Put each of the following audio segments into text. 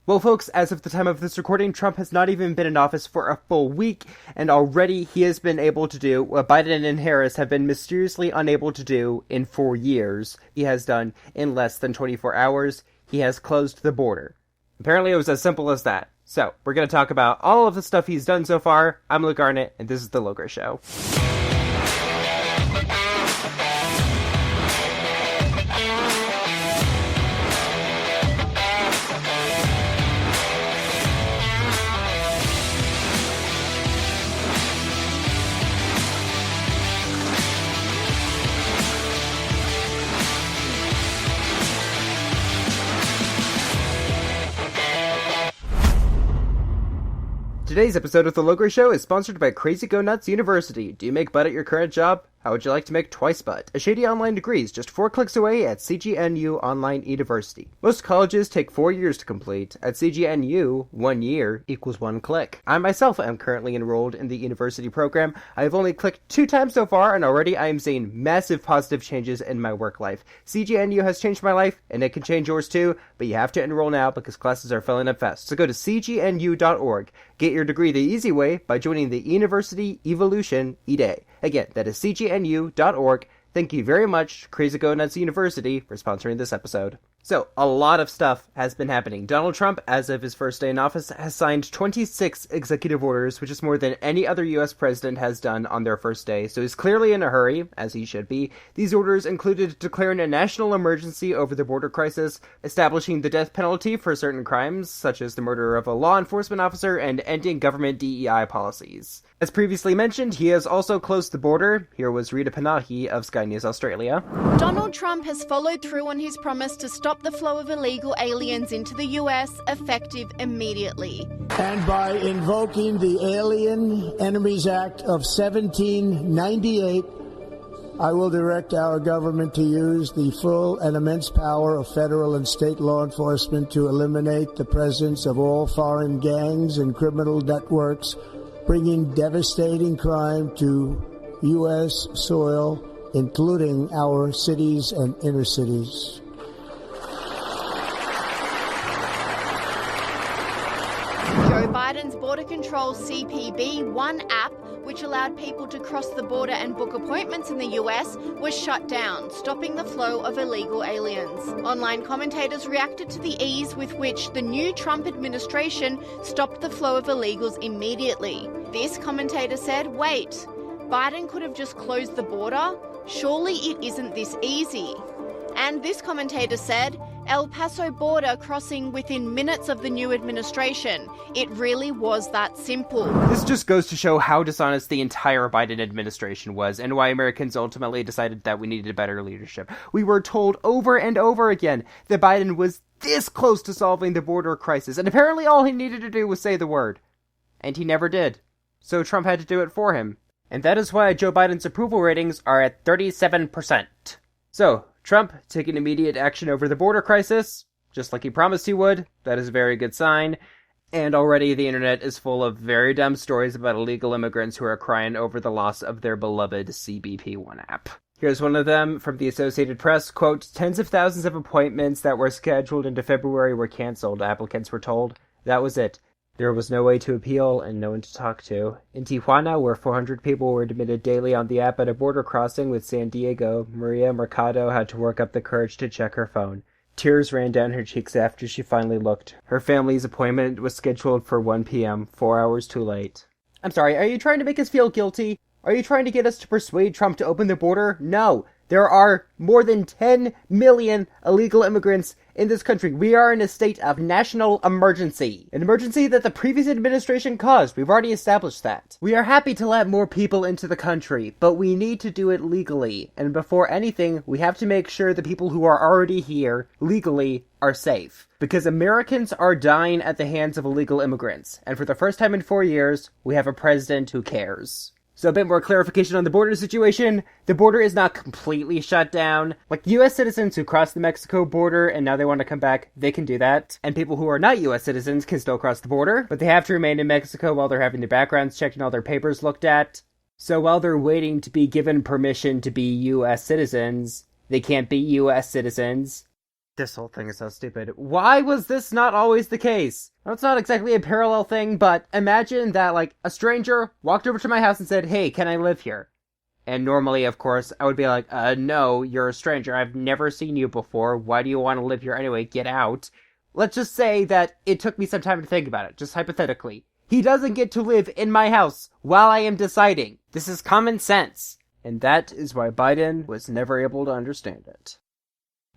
Well, folks, as of the time of this recording, Trump has not even been in office for a full week, and already he has been able to do what Biden and Harris have been mysteriously unable to do in 4 years. He has done in less than 24 hours. He has closed the border. Apparently it was as simple as that. So, we're going to talk about all of the stuff he's done so far. I'm Luke Garnett, and this is The Logos Show. Today's episode of The Logos Show is sponsored by Crazy Go Nuts University. Do you make butt at your current job? How would you like to make twice butt? A shady online degree is just 4 clicks away at CGNU Online University. Most colleges take 4 years to complete. At CGNU, 1 year equals 1 click. I myself am currently enrolled in the university program. I have only clicked 2 times so far, and already I am seeing massive positive changes in my work life. CGNU has changed my life, and it can change yours too, but you have to enroll now because classes are filling up fast. So go to cgnu.org. Get your degree the easy way by joining the University Evolution E-Day. Again, that is cgnu.org. Thank you very much, Crazy Go Nuts University, for sponsoring this episode. So, a lot of stuff has been happening. Donald Trump, as of his first day in office, has signed 26 executive orders, which is more than any other U.S. president has done on their first day, so he's clearly in a hurry, as he should be. These orders included declaring a national emergency over the border crisis, establishing the death penalty for certain crimes, such as the murder of a law enforcement officer, and ending government DEI policies. As previously mentioned, he has also closed the border. Here was Rita Panahi of Sky News Australia. Donald Trump has followed through on his promise to stop the flow of illegal aliens into the US, effective immediately. And by invoking the Alien Enemies Act of 1798, I will direct our government to use the full and immense power of federal and state law enforcement to eliminate the presence of all foreign gangs and criminal networks, bringing devastating crime to U.S. soil, including our cities and inner cities. Joe Biden's Border Control CPB One app, which allowed people to cross the border and book appointments in the US, was shut down, stopping the flow of illegal aliens. Online commentators reacted to the ease with which the new Trump administration stopped the flow of illegals immediately. This commentator said, "Wait, Biden could have just closed the border? Surely it isn't this easy." And this commentator said, El Paso border crossing within minutes of the new administration. It really was that simple. This just goes to show how dishonest the entire Biden administration was, and why Americans ultimately decided that we needed better leadership. We were told over and over again that Biden was this close to solving the border crisis, and apparently all he needed to do was say the word. And he never did. So Trump had to do it for him. And that is why Joe Biden's approval ratings are at 37%. So, Trump taking immediate action over the border crisis, just like he promised he would. That is a very good sign. And already the internet is full of very dumb stories about illegal immigrants who are crying over the loss of their beloved CBP One app. Here's one of them from the Associated Press, quote, "Tens of thousands of appointments that were scheduled into February were canceled," applicants were told. That was it. There was no way to appeal and no one to talk to. In Tijuana, where 400 people were admitted daily on the app at a border crossing with San Diego, Maria Mercado had to work up the courage to check her phone. Tears ran down her cheeks after she finally looked. Her family's appointment was scheduled for 1 p.m., 4 hours too late. I'm sorry, are you trying to make us feel guilty? Are you trying to get us to persuade Trump to open the border? No. There are more than 10 million illegal immigrants in this country. We are in a state of national emergency. An emergency that the previous administration caused. We've already established that. We are happy to let more people into the country, but we need to do it legally. And before anything, we have to make sure the people who are already here, legally, are safe. Because Americans are dying at the hands of illegal immigrants. And for the first time in 4 years, we have a president who cares. So a bit more clarification on the border situation. The border is not completely shut down. Like, U.S. citizens who cross the Mexico border and now they want to come back, they can do that. And people who are not U.S. citizens can still cross the border, but they have to remain in Mexico while they're having their backgrounds checked and all their papers looked at. So while they're waiting to be given permission to be U.S. citizens, they can't be U.S. citizens. This whole thing is so stupid. Why was this not always the case? Well, it's not exactly a parallel thing, but imagine that, like, a stranger walked over to my house and said, "Hey, can I live here?" And normally, of course, I would be like, no, you're a stranger. I've never seen you before. Why do you want to live here anyway? Get out. Let's just say that it took me some time to think about it, just hypothetically. He doesn't get to live in my house while I am deciding. This is common sense. And that is why Biden was never able to understand it.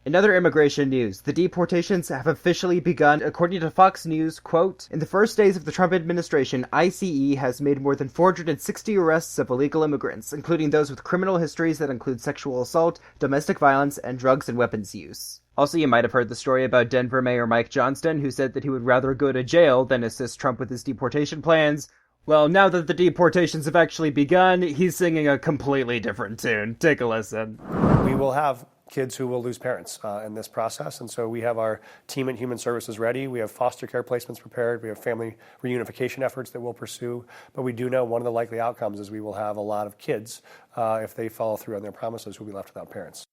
In other immigration news, the deportations have officially begun. According to Fox News, quote, "In the first days of the Trump administration, ICE has made more than 460 arrests of illegal immigrants, including those with criminal histories that include sexual assault, domestic violence, and drugs and weapons use." Also, you might have heard the story about Denver Mayor Mike Johnston, who said that he would rather go to jail than assist Trump with his deportation plans. Well, now that the deportations have actually begun, he's singing a completely different tune. Take a listen. We will have kids who will lose parents in this process. And so we have our team at Human Services ready. We have foster care placements prepared. We have family reunification efforts that we'll pursue. But we do know one of the likely outcomes is we will have a lot of kids, if they follow through on their promises, who will be left without parents.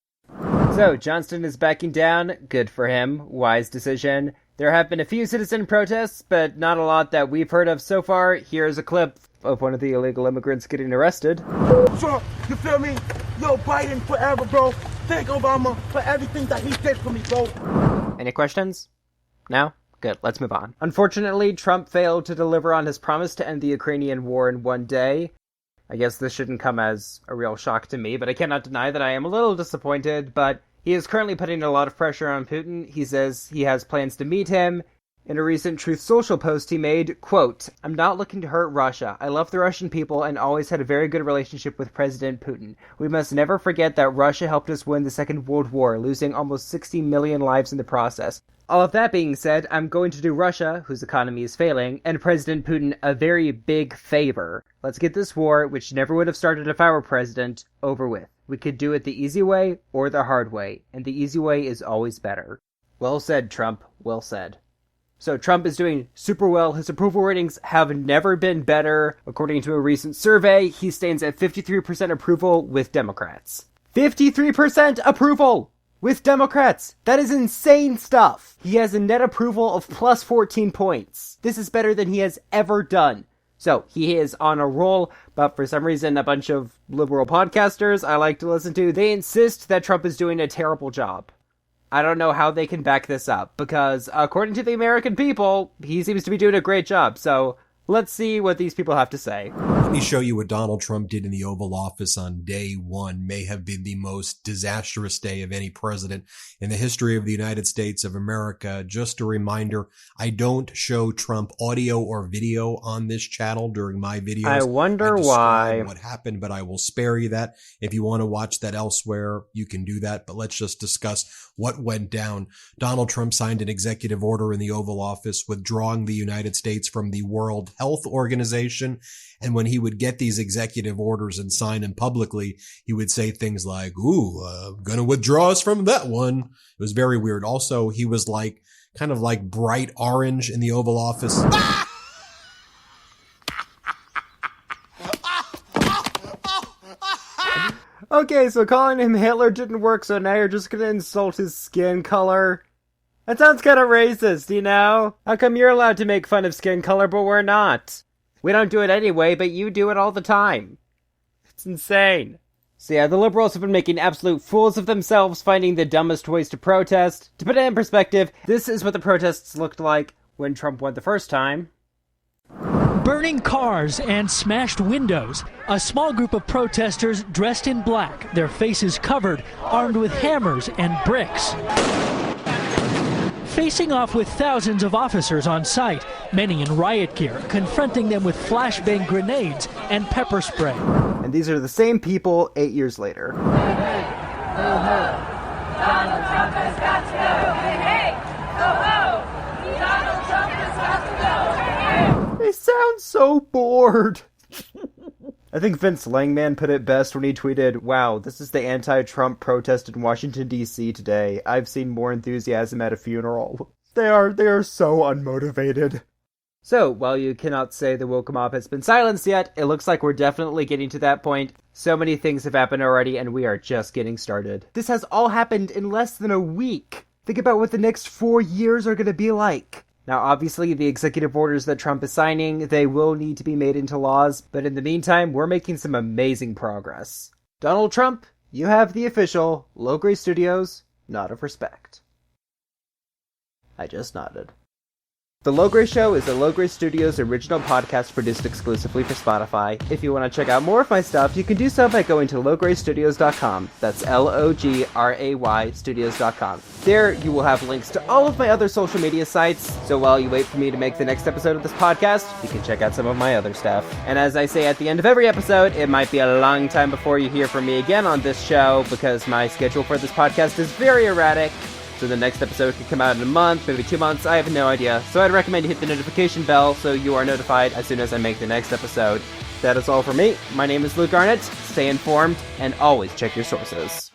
So, Johnston is backing down. Good for him. Wise decision. There have been a few citizen protests, but not a lot that we've heard of so far. Here's a clip of one of the illegal immigrants getting arrested. Trump, you feel me? Yo, Biden forever, bro. Thank Obama for everything that he did for me, bro. Any questions? No? Good, let's move on. Unfortunately, Trump failed to deliver on his promise to end the Ukrainian war in one day. I guess this shouldn't come as a real shock to me, but I cannot deny that I am a little disappointed, but he is currently putting a lot of pressure on Putin. He says he has plans to meet him. In a recent Truth Social post he made, quote, "I'm not looking to hurt Russia. I love the Russian people and always had a very good relationship with President Putin. We must never forget that Russia helped us win the Second World War, losing almost 60 million lives in the process. All of that being said, I'm going to do Russia, whose economy is failing, and President Putin a very big favor. Let's get this war, which never would have started if I were president, over with. We could do it the easy way or the hard way, and the easy way is always better." Well said, Trump. Well said. So Trump is doing super well. His approval ratings have never been better. According to a recent survey, he stands at 53% approval with Democrats. 53% approval with Democrats! That is insane stuff! He has a net approval of plus 14 points. This is better than he has ever done. So, he is on a roll, but for some reason a bunch of liberal podcasters I like to listen to, they insist that Trump is doing a terrible job. I don't know how they can back this up, because according to the American people, he seems to be doing a great job, so let's see what these people have to say. Let me show you what Donald Trump did in the Oval Office on day one. May have been the most disastrous day of any president in the history of the United States of America. Just a reminder, I don't show Trump audio or video on this channel during my videos. I wonder why. What happened, but I will spare you that. If you want to watch that elsewhere, you can do that. But let's just discuss what went down. Donald Trump signed an executive order in the Oval Office withdrawing the United States from the World Health Organization. And when he would get these executive orders and sign them publicly, he would say things like, gonna withdraw us from that one. It was very weird. Also, he was like, kind of like bright orange in the Oval Office. Okay, so calling him Hitler didn't work, so now you're just gonna insult his skin color? That sounds kind of racist, you know? How come you're allowed to make fun of skin color, but we're not? We don't do it anyway, but you do it all the time. It's insane. So yeah, the liberals have been making absolute fools of themselves, finding the dumbest ways to protest. To put it in perspective, this is what the protests looked like when Trump won the first time. Burning cars and smashed windows. A small group of protesters dressed in black, their faces covered, armed with hammers and bricks. Facing off with thousands of officers on site, many in riot gear, confronting them with flashbang grenades and pepper spray. And these are the same people 8 years later. Donald Trump has got to go. Hey, hey, ho, ho. Donald Trump has got to go. Hey, hey. They sound so bored. I think Vince Langman put it best when he tweeted, "Wow, this is the anti-Trump protest in Washington, D.C. today. I've seen more enthusiasm at a funeral." They are so unmotivated. So, while you cannot say the woke mob has been silenced yet, it looks like we're definitely getting to that point. So many things have happened already, and we are just getting started. This has all happened in less than a week. Think about what the next 4 years are going to be like. Now, obviously, the executive orders that Trump is signing, they will need to be made into laws, but in the meantime, we're making some amazing progress. Donald Trump, you have the official Low Grade Studios nod of respect. I just nodded. The Low Grade Show is a Low Grade Studios original podcast produced exclusively for Spotify. If you want to check out more of my stuff, you can do so by going to lowgradestudios.com. That's LOGRAY studios.com. There, you will have links to all of my other social media sites, so while you wait for me to make the next episode of this podcast, you can check out some of my other stuff. And as I say at the end of every episode, it might be a long time before you hear from me again on this show, because my schedule for this podcast is very erratic. So the next episode could come out in a month, maybe 2 months, I have no idea. So I'd recommend you hit the notification bell so you are notified as soon as I make the next episode. That is all for me. My name is Luke Arnott. Stay informed and always check your sources.